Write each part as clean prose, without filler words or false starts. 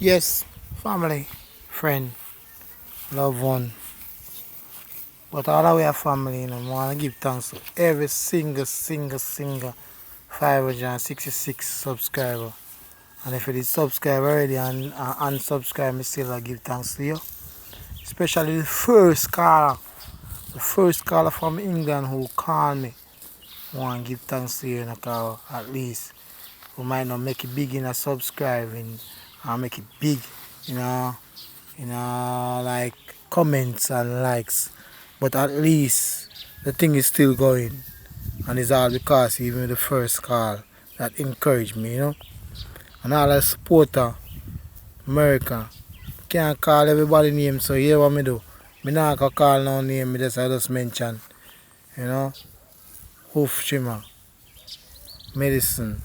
Yes, family, friend, loved one. But all the way a family, I want to give thanks to every single 566 subscriber. And if you did subscribe already and unsubscribe, I still I give thanks to you. Especially the first caller from England who called me. I want to give thanks to you, because at least we might not make it big in a subscribing and make it big, you know, like comments and likes. But at least the thing is still going. And it's all because even the first call that encouraged me. And all the supporter, America, can't call everybody name, so hear what me do. Me not gonna call no name, I just mention, you know, hoof trimmer, medicine,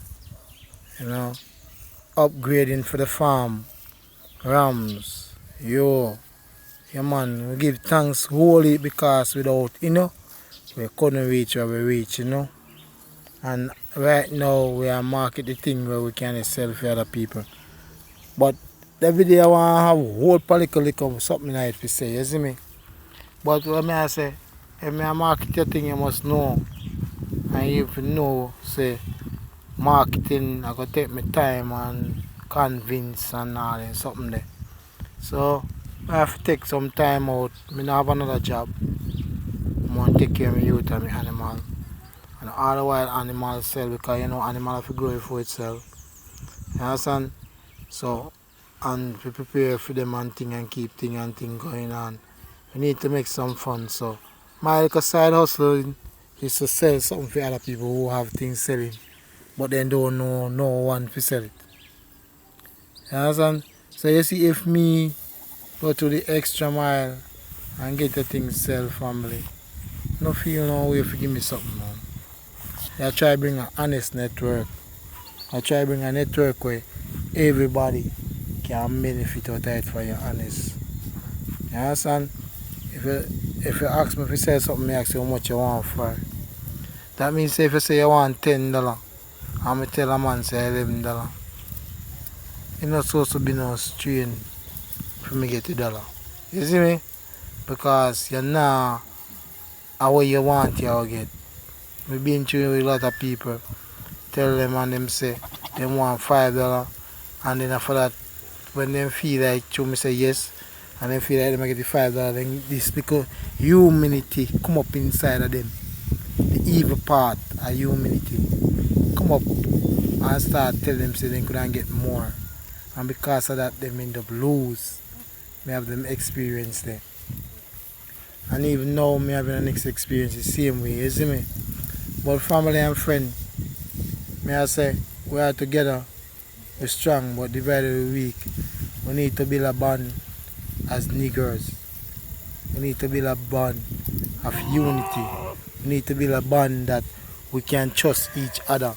you know, upgrading for the farm, rams, yeah man, we give thanks wholly because without, we couldn't reach where we reach. And right now we are market the thing where we can sell for other people. But every day I want to have whole political something like to say, you see me? But what I say, if I market your thing, you must know. And if you know, say, marketing, I go take my time and convince and all and something there. So I have to take some time out. I don't have another job. I want to take care of my youth and my animal. And all the while animals sell because animal have to grow for itself. You understand? So and to prepare for them and thing and keep thing and thing going on. We need to make some fun. So my little side hustle is to sell something for other people who have things selling, but then don't know no one to sell it. You understand? So you see, if me go to the extra mile and get the things sell family, no feel no way to give me something, man. I try bring an honest network. I try bring a network where everybody can benefit out of it for you honest. You understand? If you ask me if you say something, I ask you how much you want for it. That means if you say you want $10 and I tell a man say $11, you're not supposed to be no strain for me get $1. You see me? Because you're not how you want you will get. We've been through with a lot of people. Tell them and them say they want $5 and then after that when they feel like you me say yes and they feel like they get the $5 then this because humanity come up inside of them. The evil part of humanity come up and start telling them say they couldn't get more. And because of that they end up lose. Me have them experience there. And even now me having the next experience the same way, you see me? But family and friend, may I say, we are together, we're strong but divided we're weak. We need to build a bond as niggers. We need to build a bond of unity. We need to build a bond that we can trust each other.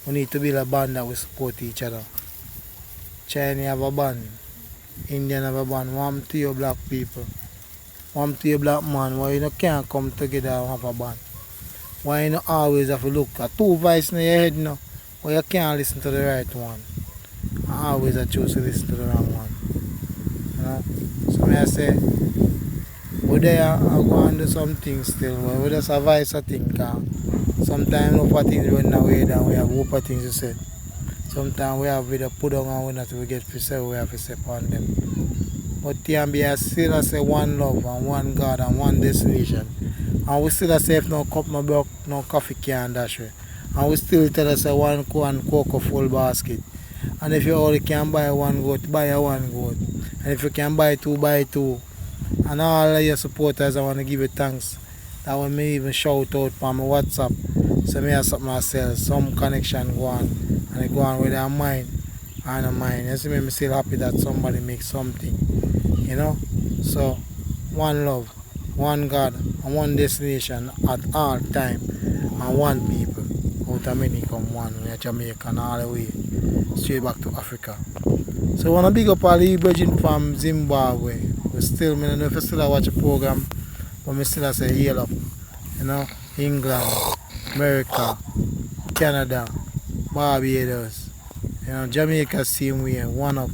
We need to build a bond that we support each other. Chinese have a bond, Indian have a bond, one to your black people, one to your black man, why you can't come together and have a bond. Why you not always have to look at two voices in your head now, why you can't listen to the right one. I always choose to listen to the wrong one. So may I say, we there I go and do some things still, but we just advise a thing because sometimes no things run away than we have hope things to say. Sometimes we have to put on and we not to get to say we have to say upon them. But T&B still I say one love and one God and one destination. And we still say if no cup, no block, no coffee can dash way. And we still tell us one cocoa full basket. And if you only can buy one goat, buy a one goat. And if you can buy two, buy two. And all of your supporters, I want to give you thanks. That when me even shout out on my WhatsApp. So me have something I sell, some connection go on. And it go on with their mind and a mind. You see me still happy that somebody makes something. So one love, one God, and one destination at all time, and one people. Out of many come one. We are Jamaica and all the way straight back to Africa. So I want to big up all the virgin from Zimbabwe. We still, I don't know if you still watch a program, but I still say heal up. England, America, Canada, Barbados, Jamaica same way, one up.